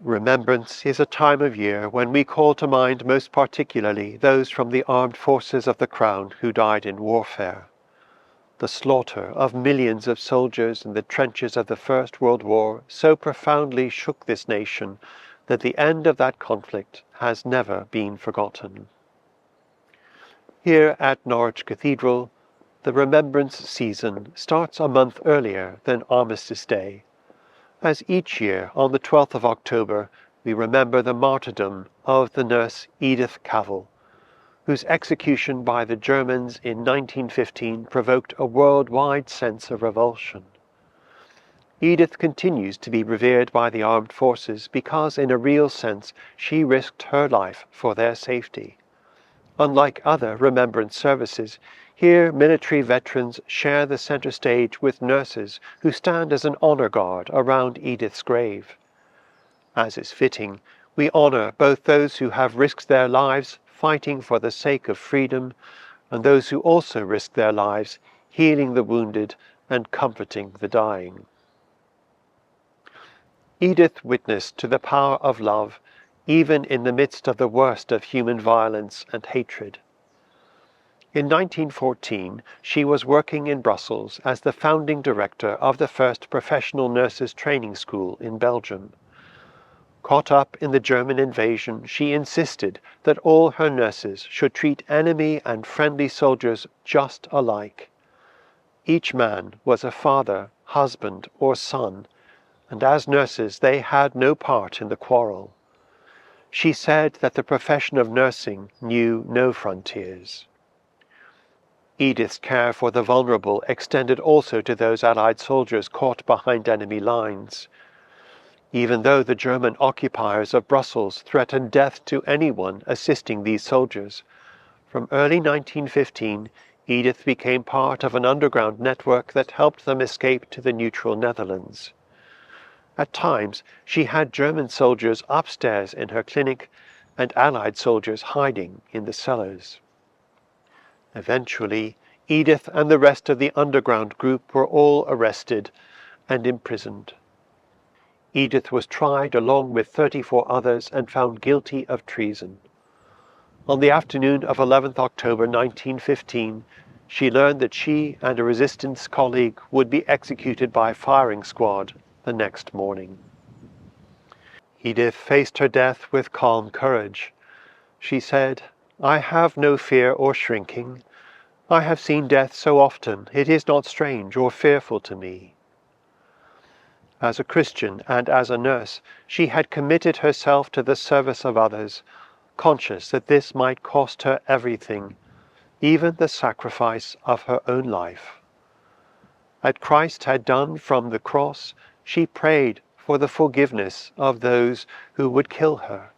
Remembrance is a time of year when we call to mind most particularly those from the armed forces of the Crown who died in warfare. The slaughter of millions of soldiers in the trenches of the First World War so profoundly shook this nation that the end of that conflict has never been forgotten. Here at Norwich Cathedral, the Remembrance season starts a month earlier than Armistice Day, as each year on the 12th of October we remember the martyrdom of the nurse Edith Cavell, whose execution by the Germans in 1915 provoked a worldwide sense of revulsion. Edith continues to be revered by the armed forces because in a real sense she risked her life for their safety. Unlike other remembrance services, here military veterans share the center stage with nurses who stand as an honor guard around Edith's grave. As is fitting, we honor both those who have risked their lives fighting for the sake of freedom and those who also risk their lives healing the wounded and comforting the dying. Edith witnessed to the power of love even in the midst of the worst of human violence and hatred. In 1914, she was working in Brussels as the founding director of the first professional nurses training school in Belgium. Caught up in the German invasion, she insisted that all her nurses should treat enemy and friendly soldiers just alike. Each man was a father, husband, or son, and as nurses they had no part in the quarrel. She said that the profession of nursing knew no frontiers. Edith's care for the vulnerable extended also to those Allied soldiers caught behind enemy lines. Even though the German occupiers of Brussels threatened death to anyone assisting these soldiers, from early 1915 Edith became part of an underground network that helped them escape to the neutral Netherlands. At times, she had German soldiers upstairs in her clinic and Allied soldiers hiding in the cellars. Eventually, Edith and the rest of the underground group were all arrested and imprisoned. Edith was tried along with 34 others and found guilty of treason. On the afternoon of 11th October 1915, she learned that she and a resistance colleague would be executed by firing squad the next morning. Edith faced her death with calm courage. She said, "I have no fear or shrinking. I have seen death so often, it is not strange or fearful to me." As a Christian and as a nurse, she had committed herself to the service of others, conscious that this might cost her everything, even the sacrifice of her own life. As Christ had done from the cross, she prayed for the forgiveness of those who would kill her.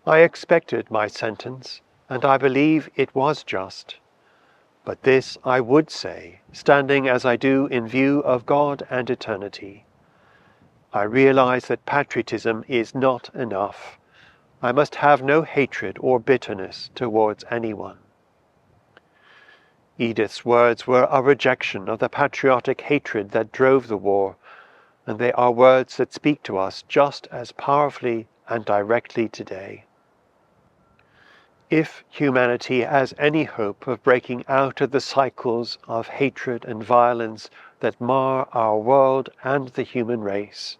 "I expected my sentence, and I believe it was just. But this I would say, standing as I do in view of God and eternity. I realize that patriotism is not enough. I must have no hatred or bitterness towards anyone." Edith's words were a rejection of the patriotic hatred that drove the war, and they are words that speak to us just as powerfully and directly today. If humanity has any hope of breaking out of the cycles of hatred and violence that mar our world and the human race,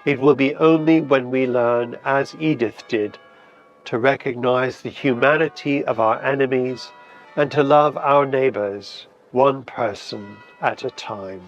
it will be only when we learn, as Edith did, to recognize the humanity of our enemies and to love our neighbors, one person at a time.